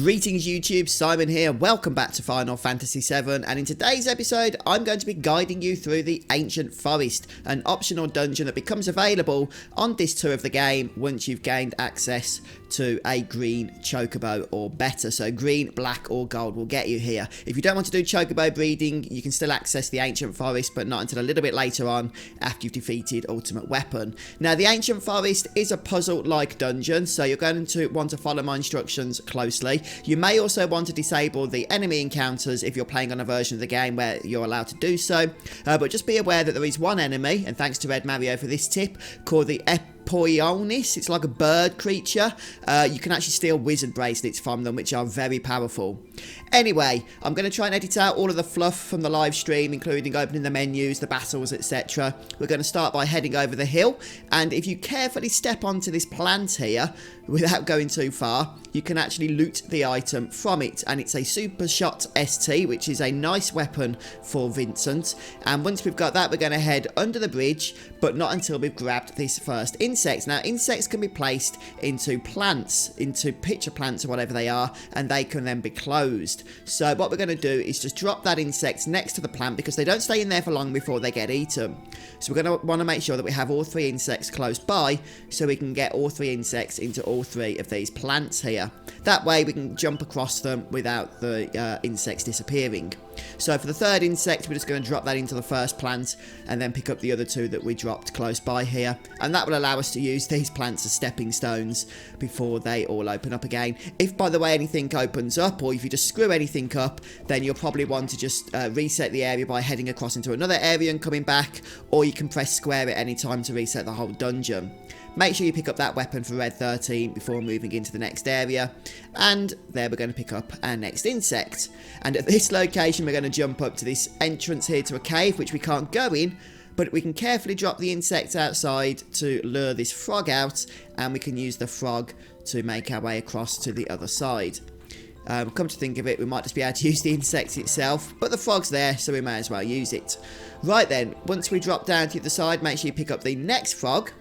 Greetings YouTube, Simon here, welcome back to Final Fantasy VII, and in today's episode I'm going to be guiding you through the Ancient Forest, an optional dungeon that becomes available on this tour of the game once you've gained access to a green chocobo or better. So green, black or gold will get you here. If you don't want to do chocobo breeding, you can still access the Ancient Forest, but not until a little bit later on after you've defeated Ultimate Weapon. Now the Ancient Forest is a puzzle-like dungeon, so you're going to want to follow my instructions closely. You may also want to disable the enemy encounters if you're playing on a version of the game where you're allowed to do so, but just be aware that there is one enemy, and thanks to Red Mario for this tip, called the Poionis. It's like a bird creature. You can actually steal wizard bracelets from them, which are very powerful. Anyway, I'm going to try and edit out all of the fluff from the live stream, including opening the menus, the battles, etc. We're going to start by heading over the hill, and if you carefully step onto this plant here without going too far, you can actually loot the item from it, and it's a Super Shot ST, which is a nice weapon for Vincent. And once we've got that, we're going to head under the bridge, but not until we've grabbed this first insect. Now insects can be placed into plants, into pitcher plants or whatever they are, and they can then be closed. So what we're going to do is just drop that insect next to the plant, because they don't stay in there for long before they get eaten. So we're going to want to make sure that we have all three insects close by, so we can get all three insects into all three of these plants here. That way we can jump across them without the insects disappearing. So for the third insect, we're just going to drop that into the first plant and then pick up the other two that we dropped close by here, and that will allow us to use these plants as stepping stones before they all open up again. If by the way anything opens up, or if you just screw anything up, then you'll probably want to just reset the area by heading across into another area and coming back, or you can press square at any time to reset the whole dungeon. Make sure you pick up that weapon for Red 13 before moving into the next area. And there we're going to pick up our next insect. And at this location we're going to jump up to this entrance here to a cave, which we can't go in, but we can carefully drop the insect outside to lure this frog out, and we can use the frog to make our way across to the other side. Come to think of it, we might just be able to use the insect itself, but the frog's there, so we may as well use it. Right then, once we drop down to the side, make sure you pick up the next frog,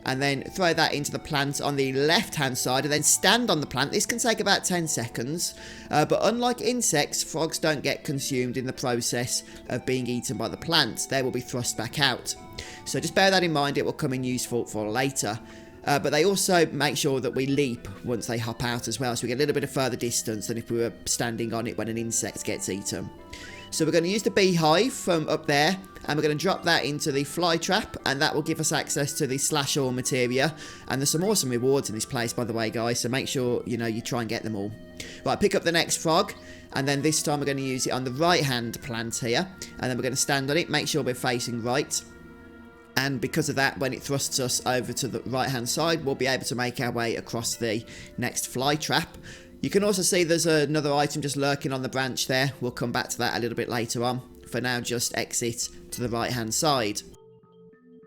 and then throw that into the plant on the left hand side, and then stand on the plant. This can take about 10 seconds, but unlike insects, frogs don't get consumed in the process of being eaten by the plant. They will be thrust back out. So just bear that in mind, it will come in useful for later. But they also make sure that we leap once they hop out as well, so we get a little bit of further distance than if we were standing on it when an insect gets eaten. So we're going to use the beehive from up there, and we're going to drop that into the fly trap, and that will give us access to the slash ore materia. And there's some awesome rewards in this place, by the way, guys, so make sure you try and get them all. Right, pick up the next frog, and then this time we're going to use it on the right hand plant here, and then we're going to stand on it, make sure we're facing right. And because of that, when it thrusts us over to the right hand side, we'll be able to make our way across the next fly trap. You can also see there's another item just lurking on the branch there. We'll come back to that a little bit later on. For now, just exit to the right hand side.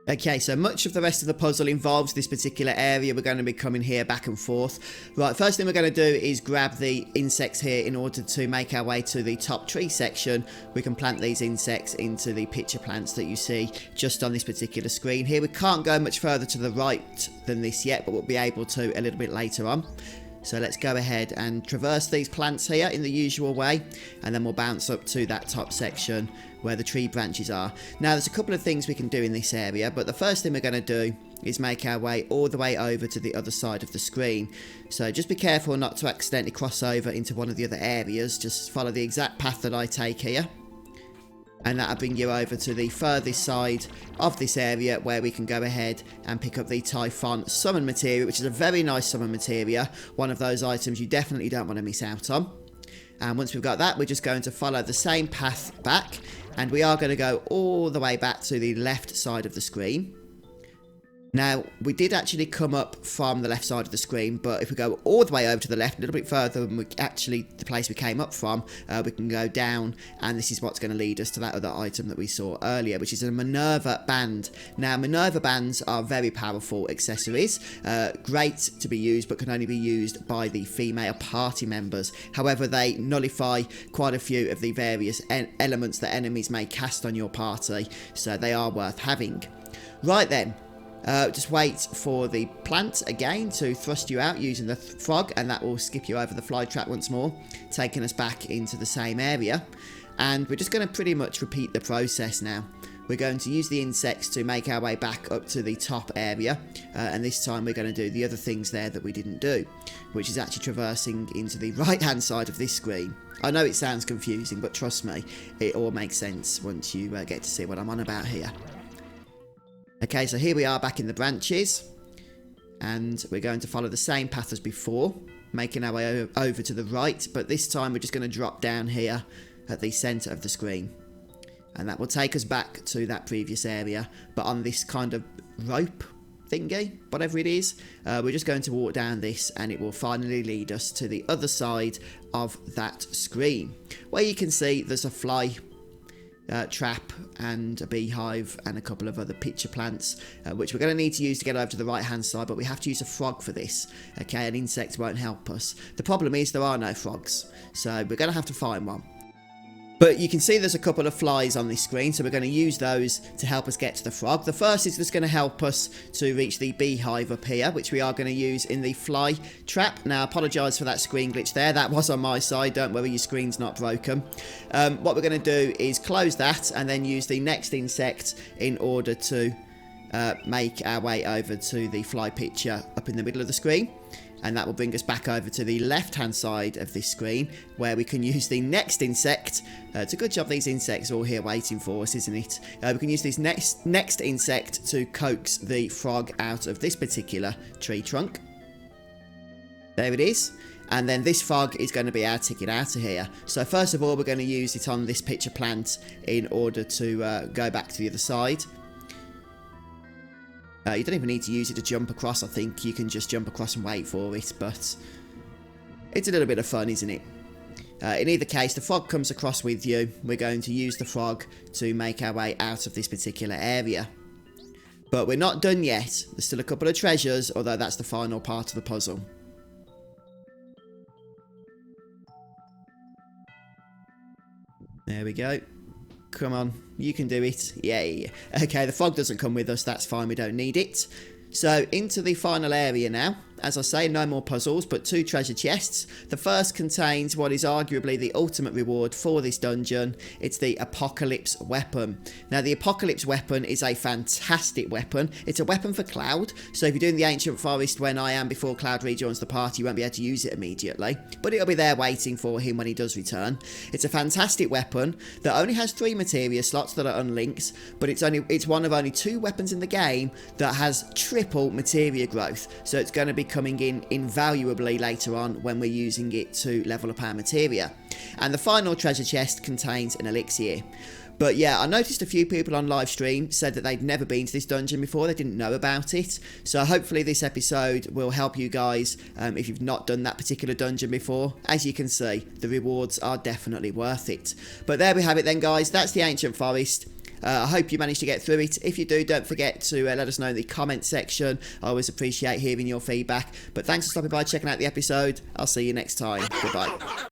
Okay, so much of the rest of the puzzle involves this particular area. We're going to be coming here back and forth. Right, first thing we're going to do is grab the insects here in order to make our way to the top tree section. We can plant these insects into the pitcher plants that you see just on this particular screen here. We can't go much further to the right than this yet, but we'll be able to a little bit later on. So let's go ahead and traverse these plants here in the usual way, and then we'll bounce up to that top section where the tree branches are. Now there's a couple of things we can do in this area, but the first thing we're going to do is make our way all the way over to the other side of the screen. So just be careful not to accidentally cross over into one of the other areas. Just follow the exact path that I take here, and that'll bring you over to the furthest side of this area, where we can go ahead and pick up the Typhon summon materia, which is a very nice summon materia, one of those items you definitely don't want to miss out on. And once we've got that, we're just going to follow the same path back, and we are going to go all the way back to the left side of the screen. Now, we did actually come up from the left side of the screen, but if we go all the way over to the left, a little bit further than the place we came up from, we can go down, and this is what's going to lead us to that other item that we saw earlier, which is a Minerva band. Now, Minerva bands are very powerful accessories, great to be used, but can only be used by the female party members. However, they nullify quite a few of the various elements that enemies may cast on your party, so they are worth having. Right then. Just wait for the plant again to thrust you out using the frog, and that will skip you over the fly trap once more, taking us back into the same area. And we're just going to pretty much repeat the process now. We're going to use the insects to make our way back up to the top area, and this time we're going to do the other things there that we didn't do, which is actually traversing into the right hand side of this screen. I know it sounds confusing, but trust me, it all makes sense once you get to see what I'm on about here. Okay, so here we are back in the branches, and we're going to follow the same path as before, making our way over to the right, but this time we're just going to drop down here at the centre of the screen, and that will take us back to that previous area, but on this kind of rope thingy, whatever it is. We're just going to walk down this, and it will finally lead us to the other side of that screen, where you can see there's a fly trap and a beehive and a couple of other pitcher plants, which we're going to need to use to get over to the right hand side, but we have to use a frog for this. Okay, an insect won't help us. The problem is there are no frogs, so we're going to have to find one. But you can see there's a couple of flies on this screen, so we're going to use those to help us get to the frog. The first is just going to help us to reach the beehive up here, which we are going to use in the fly trap. Now, I apologise for that screen glitch there. That was on my side. Don't worry, your screen's not broken. What we're going to do is close that and then use the next insect in order to make our way over to the fly pitcher up in the middle of the screen. And that will bring us back over to the left-hand side of this screen, where we can use the next insect. It's a good job these insects are all here waiting for us, isn't it? We can use this next insect to coax the frog out of this particular tree trunk. There it is. And then this frog is going to be our ticket out of here. So first of all, we're going to use it on this pitcher plant in order to go back to the other side. You don't even need to use it to jump across. I think you can just jump across and wait for it, but it's a little bit of fun, isn't it? In either case, the frog comes across with you. We're going to use the frog to make our way out of this particular area. But we're not done yet. There's still a couple of treasures, although that's the final part of the puzzle. There we go. Come on, you can do it. Yay. Okay, the frog doesn't come with us. That's fine. We don't need it. So, into the final area now. As I say, no more puzzles, but 2 treasure chests. The first contains what is arguably the ultimate reward for this dungeon. It's the Apocalypse Weapon. Now, the Apocalypse Weapon is a fantastic weapon. It's a weapon for Cloud, so if you're doing the Ancient Forest when I am before Cloud rejoins the party, you won't be able to use it immediately, but it'll be there waiting for him when he does return. It's a fantastic weapon that only has 3 materia slots that are unlinked, but it's one of only 2 weapons in the game that has triple materia growth, so it's going to be coming in invaluably later on when we're using it to level up our materia. And the final treasure chest contains an elixir. But yeah, I noticed a few people on live stream said that they'd never been to this dungeon before, they didn't know about it. So hopefully this episode will help you guys if you've not done that particular dungeon before. As you can see, the rewards are definitely worth it. But there we have it then, guys. That's the Ancient Forest. I hope you managed to get through it. If you do, don't forget to let us know in the comment section. I always appreciate hearing your feedback. But thanks for stopping by, checking out the episode. I'll see you next time. Goodbye.